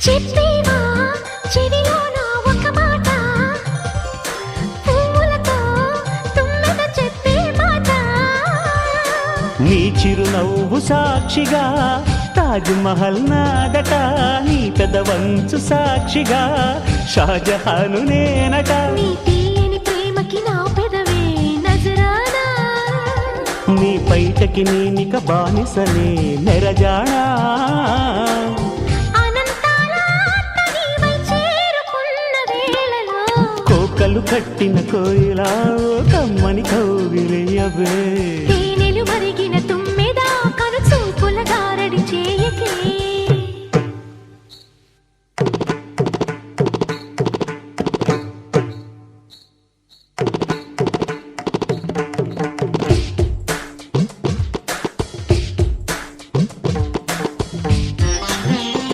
చెప్పేవా చెవిలోన ఒక మాట, పువ్వులతో తుమ్మెద చెప్పే మాట. నీ చిరునవ్వు సాక్షిగా తాజ్ మహల్ నాదట, నీ పెదవంచు సాక్షిగా షాజహాను నేనట. నీ తీయని ప్రేమకి నా పెదవే నజరానా, నీ బయటకి నేనిక బానిసనే నెరజానా. అనంతాల ఆత్మ నీవై చేరుకున్న వేళలో, కోకలు కట్టిన కోయిలా కమ్మని కౌగిలియవే.